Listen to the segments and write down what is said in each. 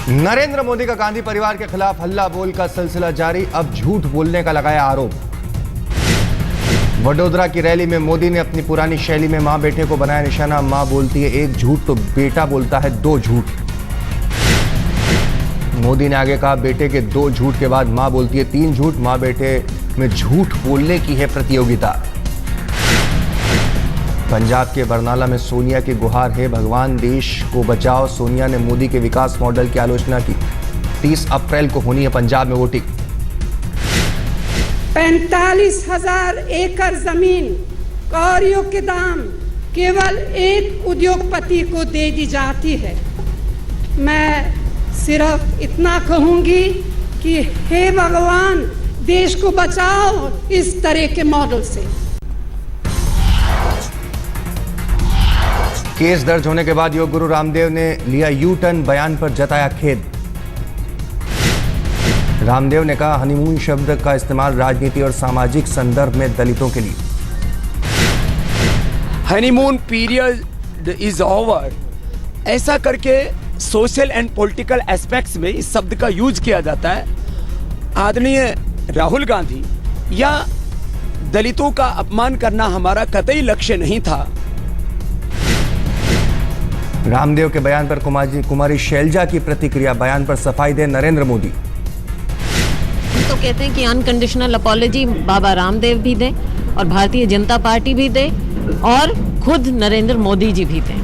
नरेंद्र मोदी का गांधी परिवार के खिलाफ हल्ला बोल का सिलसिला जारी। अब झूठ बोलने का लगाया आरोप। वडोदरा की रैली में मोदी ने अपनी पुरानी शैली में मां बेटे को बनाया निशाना। मां बोलती है एक झूठ तो बेटा बोलता है दो झूठ। मोदी ने आगे कहा बेटे के दो झूठ के बाद मां बोलती है तीन झूठ। मां बेटे में झूठ बोलने की है प्रतियोगिता। पंजाब के बरनाला में सोनिया की गुहार है भगवान देश को बचाओ। सोनिया ने मोदी के विकास मॉडल की आलोचना की। 30 अप्रैल को होनी है पंजाब में वोटिंग। 45,000 एकड़ जमीन कौड़ियों के दाम केवल एक उद्योगपति को दे दी जाती है। मैं सिर्फ इतना कहूंगी कि हे भगवान देश को बचाओ इस तरह के मॉडल से। केस दर्ज होने के बाद योग गुरु रामदेव ने लिया यू टर्न। बयान पर जताया खेद। रामदेव ने कहा हनीमून शब्द का इस्तेमाल राजनीति और सामाजिक संदर्भ में दलितों के लिए। हनीमून पीरियड इज ओवर ऐसा करके सोशल एंड पॉलिटिकल एस्पेक्ट्स में इस शब्द का यूज किया जाता है। आदरणीय राहुल गांधी या दलितों का अपमान करना हमारा कतई लक्ष्य नहीं था। रामदेव के बयान पर कुमारी शैलजा की प्रतिक्रिया। बयान पर सफाई दे नरेंद्र मोदी। तो कहते हैं कि अनकंडीशनल अपॉलॉजी बाबा रामदेव भी दें और भारतीय जनता पार्टी भी दे और खुद नरेंद्र मोदी जी भी दें।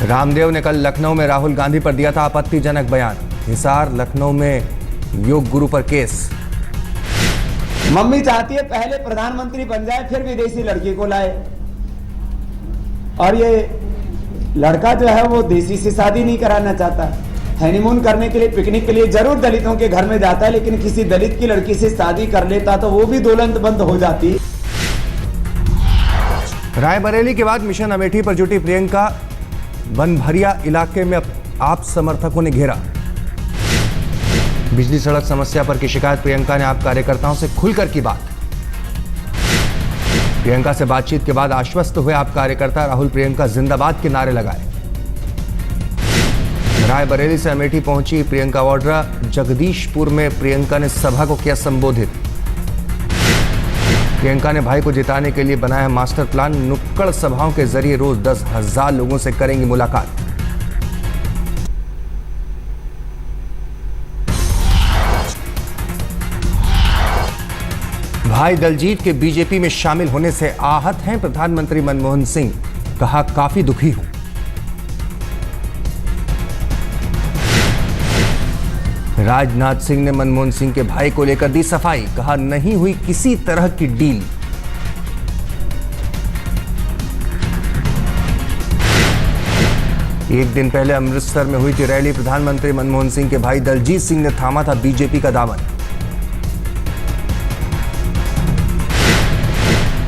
रामदेव ने कल लखनऊ में राहुल गांधी पर दिया था आपत्तिजनक बयान। हिसार लखनऊ में योग गुरु पर केस। मम्मी चाहती है पहले प्रधानमंत्री बन जाए फिर विदेशी लड़की को लाए, और ये लड़का जो है वो देसी से शादी नहीं कराना चाहता। हनीमून करने के लिए पिकनिक के लिए जरूर दलितों के घर में जाता है, लेकिन किसी दलित की लड़की से शादी कर लेता तो वो भी दोलंत बंद हो जाती। रायबरेली के बाद मिशन अमेठी पर जुटी प्रियंका। बनभरिया इलाके में आप समर्थकों ने घेरा। बिजली सड़क समस्या पर की शिकायत। प्रियंका ने आप कार्यकर्ताओं से खुलकर की बात। प्रियंका से बातचीत के बाद आश्वस्त हुए आप कार्यकर्ता। राहुल प्रियंका जिंदाबाद के नारे लगाए। रायबरेली से अमेठी पहुंची प्रियंका वाड्रा। जगदीशपुर में प्रियंका ने सभा को किया संबोधित। प्रियंका ने भाई को जिताने के लिए बनाया मास्टर प्लान। नुक्कड़ सभाओं के जरिए रोज 10,000 लोगों से करेंगी मुलाकात। भाई दलजीत के बीजेपी में शामिल होने से आहत हैं प्रधानमंत्री मनमोहन सिंह। कहा काफी दुखी हूं। राजनाथ सिंह ने मनमोहन सिंह के भाई को लेकर दी सफाई। कहा नहीं हुई किसी तरह की डील। एक दिन पहले अमृतसर में हुई थी रैली। प्रधानमंत्री मनमोहन सिंह के भाई दलजीत सिंह ने थामा था बीजेपी का दामन।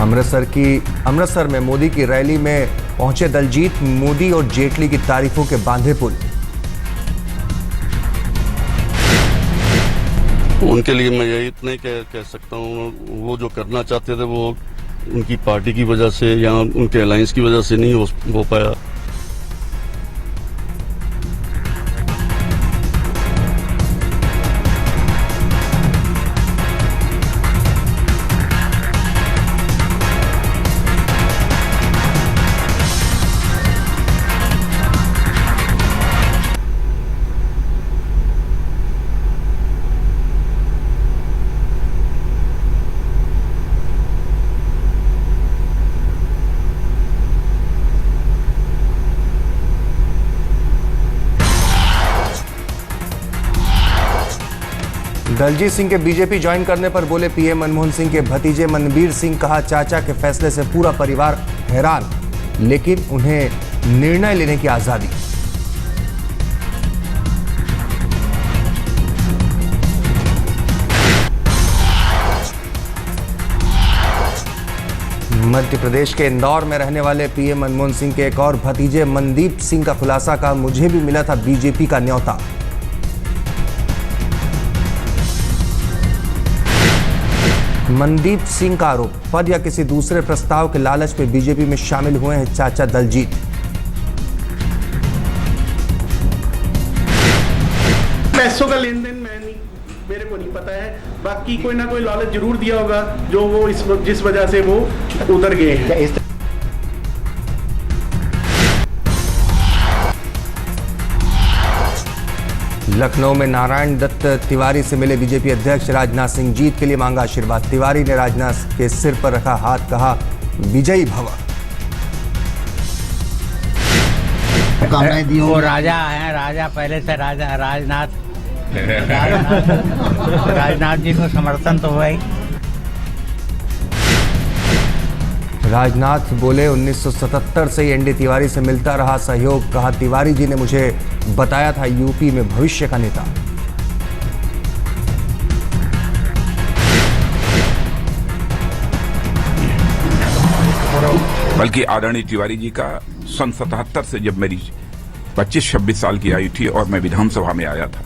अमृतसर में मोदी की रैली में पहुंचे दलजीत। मोदी और जेटली की तारीफों के बांधे पुल। उनके लिए मैं यही इतना ही कह सकता हूँ, वो जो करना चाहते थे वो उनकी पार्टी की वजह से या उनके अलायंस की वजह से नहीं हो पाया। दलजीत सिंह के बीजेपी ज्वाइन करने पर बोले पीएम मनमोहन सिंह के भतीजे मनबीर सिंह। कहा चाचा के फैसले से पूरा परिवार हैरान, लेकिन उन्हें निर्णय लेने की आजादी। मध्य प्रदेश के इंदौर में रहने वाले पीएम मनमोहन सिंह के एक और भतीजे मनदीप सिंह का खुलासा। कहा मुझे भी मिला था बीजेपी का न्योता। मनदीप सिंह का आरोप, पद या किसी दूसरे प्रस्ताव के लालच में बीजेपी में शामिल हुए हैं चाचा दलजीत। पैसों का लेन देन मेरे को नहीं पता है, बाकी कोई ना कोई लालच जरूर दिया होगा जो वो जिस वजह से वो उधर गए हैं। लखनऊ में नारायण दत्त तिवारी से मिले बीजेपी अध्यक्ष राजनाथ सिंह, जीत के लिए मांगा आशीर्वाद। तिवारी ने राजनाथ के सिर पर रखा हाथ, कहा विजयी भव। वो राजा हैं, राजा पहले से राजा राजनाथ जी को समर्थन तो हुआ ही। राजनाथ बोले 1977 से ही एनडी तिवारी से मिलता रहा सहयोग, कहा तिवारी जी ने मुझे बताया था यूपी में भविष्य का नेता। बल्कि आदरणीय तिवारी जी का सन 77 से जब मेरी 25-26 साल की आयु थी और मैं विधानसभा में आया था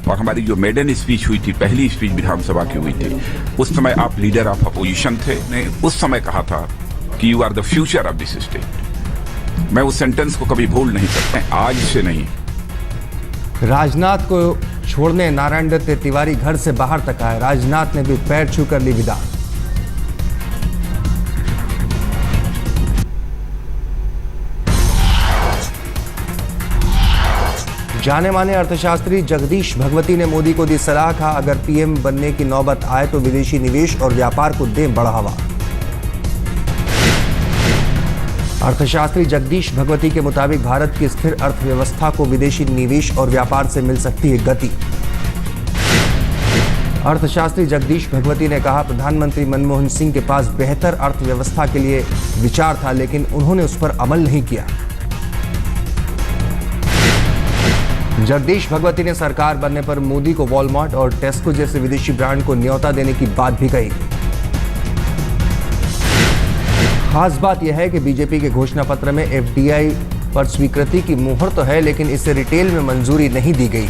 और हमारी जो मेडन स्पीच हुई थी, पहली स्पीच विधानसभा की हुई थी, उस समय आप लीडर ऑफ अपोजिशन थे। ने उस समय कहा था कि you are the future of this state. मैं उस सेंटेंस को कभी भूल नहीं सकता, आज से नहीं। राजनाथ को छोड़ने नारायण दत्त तिवारी घर से बाहर तक आए, राजनाथ ने भी पैर छूकर ली विदा। जाने माने अर्थशास्त्री जगदीश भगवती ने मोदी को दी सलाह, कहा अगर पीएम बनने की नौबत आए तो विदेशी निवेश और व्यापार को दें बढ़ावा। अर्थशास्त्री जगदीश भगवती के मुताबिक भारत की स्थिर अर्थव्यवस्था को विदेशी निवेश और व्यापार से मिल सकती है गति। अर्थशास्त्री जगदीश भगवती ने कहा प्रधानमंत्री मनमोहन सिंह के पास बेहतर अर्थव्यवस्था के लिए विचार था, लेकिन उन्होंने उस पर अमल नहीं किया। जगदीश भगवती ने सरकार बनने पर मोदी को वॉलमार्ट और टेस्को जैसे विदेशी ब्रांड को न्योता देने की बात भी कही। खास बात यह है कि बीजेपी के घोषणा पत्र में एफडीआई पर स्वीकृति की मुहर तो है, लेकिन इसे रिटेल में मंजूरी नहीं दी गई।